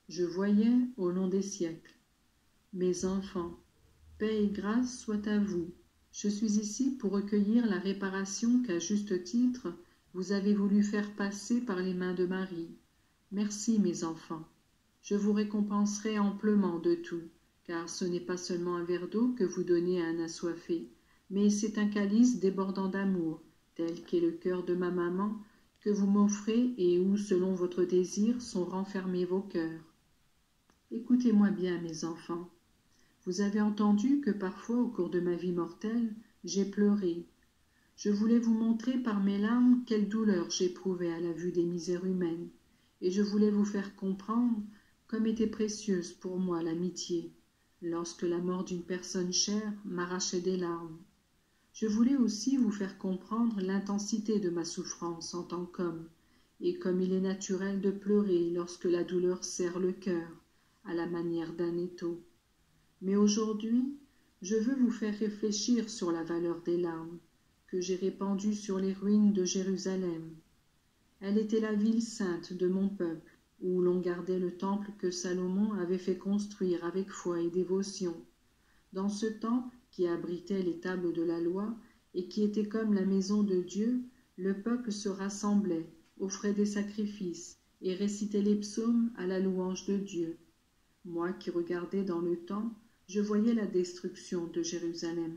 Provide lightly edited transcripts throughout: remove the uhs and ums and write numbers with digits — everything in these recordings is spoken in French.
Je voyais au long des siècles. Mes enfants, paix et grâce soient à vous. Je suis ici pour recueillir la réparation qu'à juste titre vous avez voulu faire passer par les mains de Marie. Merci, mes enfants. Je vous récompenserai amplement de tout, car ce n'est pas seulement un verre d'eau que vous donnez à un assoiffé, mais c'est un calice débordant d'amour, tel qu'est le cœur de ma maman, que vous m'offrez et où, selon votre désir, sont renfermés vos cœurs. Écoutez-moi bien, mes enfants. Vous avez entendu que parfois, au cours de ma vie mortelle, j'ai pleuré. Je voulais vous montrer par mes larmes quelle douleur j'éprouvais à la vue des misères humaines, et je voulais vous faire comprendre comme était précieuse pour moi l'amitié, lorsque la mort d'une personne chère m'arrachait des larmes. Je voulais aussi vous faire comprendre l'intensité de ma souffrance en tant qu'homme, et comme il est naturel de pleurer lorsque la douleur serre le cœur, à la manière d'un étau. Mais aujourd'hui, je veux vous faire réfléchir sur la valeur des larmes que j'ai répandues sur les ruines de Jérusalem. Elle était la ville sainte de mon peuple, où l'on gardait le temple que Salomon avait fait construire avec foi et dévotion. Dans ce temple, qui abritait les tables de la loi et qui était comme la maison de Dieu, le peuple se rassemblait, offrait des sacrifices et récitait les psaumes à la louange de Dieu. Moi qui regardais dans le temps, je voyais la destruction de Jérusalem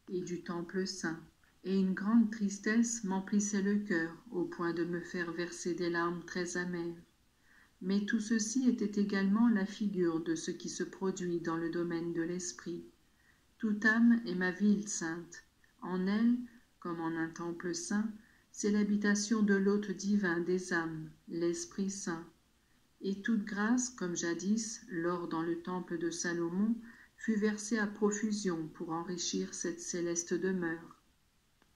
et du temple saint, et une grande tristesse m'emplissait le cœur au point de me faire verser des larmes très amères. Mais tout ceci était également la figure de ce qui se produit dans le domaine de l'esprit. Toute âme est ma ville sainte. En elle, comme en un temple saint, c'est l'habitation de l'hôte divin des âmes, l'Esprit Saint. Et toute grâce, comme jadis, l'or dans le temple de Salomon, fut versée à profusion pour enrichir cette céleste demeure.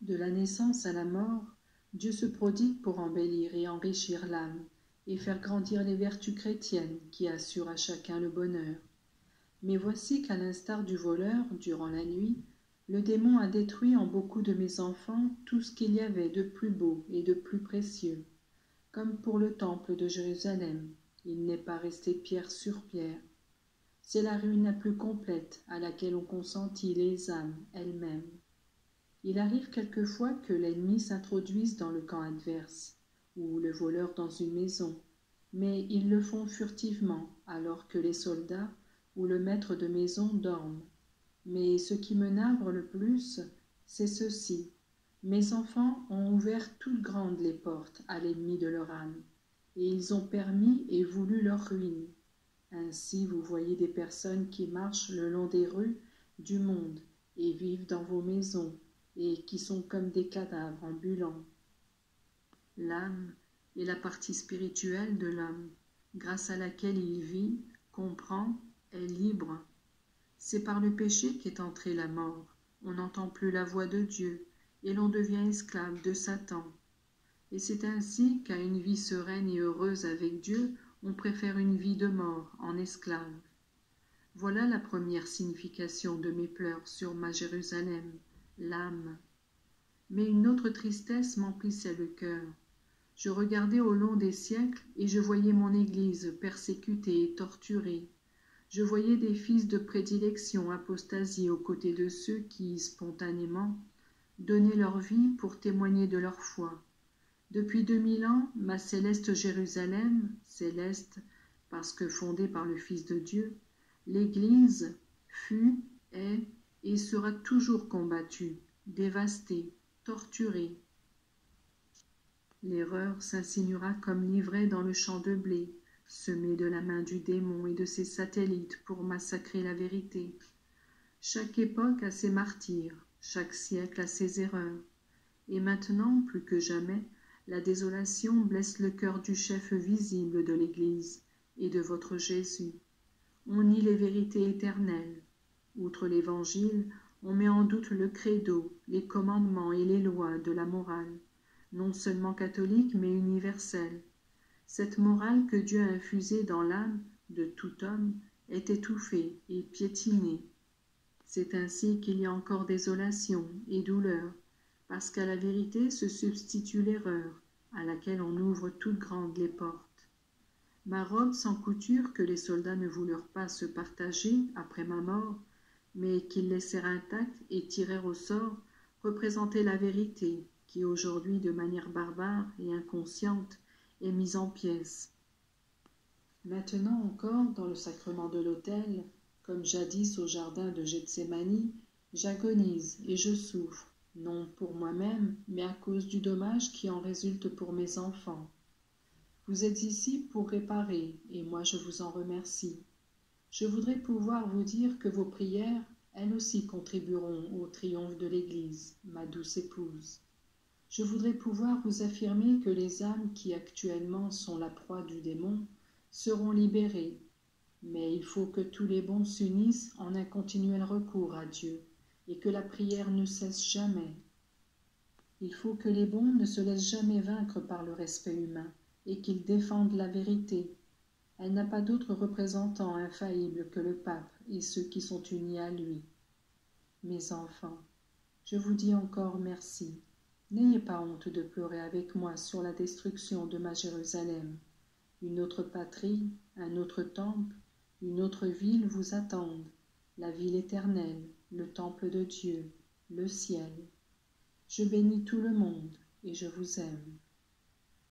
De la naissance à la mort, Dieu se prodigue pour embellir et enrichir l'âme, et faire grandir les vertus chrétiennes qui assurent à chacun le bonheur. Mais voici qu'à l'instar du voleur, durant la nuit, le démon a détruit en beaucoup de mes enfants tout ce qu'il y avait de plus beau et de plus précieux. Comme pour le temple de Jérusalem, il n'est pas resté pierre sur pierre. C'est la ruine la plus complète à laquelle ont consenti les âmes elles-mêmes. Il arrive quelquefois que l'ennemi s'introduise dans le camp adverse, ou le voleur dans une maison, mais ils le font furtivement, alors que les soldats ou le maître de maison dorment. Mais ce qui me navre le plus, c'est ceci. Mes enfants ont ouvert toutes grandes les portes à l'ennemi de leur âme, et ils ont permis et voulu leur ruine. Ainsi vous voyez des personnes qui marchent le long des rues du monde et vivent dans vos maisons, et qui sont comme des cadavres ambulants. L'âme est la partie spirituelle de l'homme, grâce à laquelle il vit, comprend, est libre. C'est par le péché qu'est entrée la mort. On n'entend plus la voix de Dieu, et l'on devient esclave de Satan. Et c'est ainsi qu'à une vie sereine et heureuse avec Dieu, on préfère une vie de mort en esclave. Voilà la première signification de mes pleurs sur ma Jérusalem, l'âme. Mais une autre tristesse m'emplissait le cœur. Je regardais au long des siècles et je voyais mon Église persécutée et torturée. Je voyais des fils de prédilection apostasier aux côtés de ceux qui, spontanément, donnaient leur vie pour témoigner de leur foi. Depuis 2000 ans, ma céleste Jérusalem, céleste parce que fondée par le Fils de Dieu, l'Église fut, est et sera toujours combattue, dévastée, torturée. L'erreur s'insinuera comme l'ivraie dans le champ de blé, semé de la main du démon et de ses satellites pour massacrer la vérité. Chaque époque a ses martyrs, chaque siècle a ses erreurs. Et maintenant, plus que jamais, la désolation blesse le cœur du chef visible de l'Église et de votre Jésus. On nie les vérités éternelles. Outre l'Évangile, on met en doute le credo, les commandements et les lois de la morale, non seulement catholique mais universelle. Cette morale que Dieu a infusée dans l'âme de tout homme est étouffée et piétinée. C'est ainsi qu'il y a encore désolation et douleur, parce qu'à la vérité se substitue l'erreur, à laquelle on ouvre toutes grandes les portes. Ma robe sans couture que les soldats ne voulurent pas se partager après ma mort, mais qu'ils laissèrent intacte et tirèrent au sort, représentait la vérité qui aujourd'hui, de manière barbare et inconsciente, est mise en pièces. Maintenant encore, dans le sacrement de l'autel, comme jadis au jardin de Gethsémani, j'agonise et je souffre, non pour moi-même, mais à cause du dommage qui en résulte pour mes enfants. Vous êtes ici pour réparer, et moi je vous en remercie. Je voudrais pouvoir vous dire que vos prières, elles aussi contribueront au triomphe de l'Église, ma douce épouse. Je voudrais pouvoir vous affirmer que les âmes qui actuellement sont la proie du démon seront libérées, mais il faut que tous les bons s'unissent en un continuel recours à Dieu, et que la prière ne cesse jamais. Il faut que les bons ne se laissent jamais vaincre par le respect humain, et qu'ils défendent la vérité. Elle n'a pas d'autre représentant infaillible que le pape et ceux qui sont unis à lui. Mes enfants, je vous dis encore merci. N'ayez pas honte de pleurer avec moi sur la destruction de ma Jérusalem. Une autre patrie, un autre temple, une autre ville vous attendent, la ville éternelle, le temple de Dieu, le ciel. Je bénis tout le monde et je vous aime.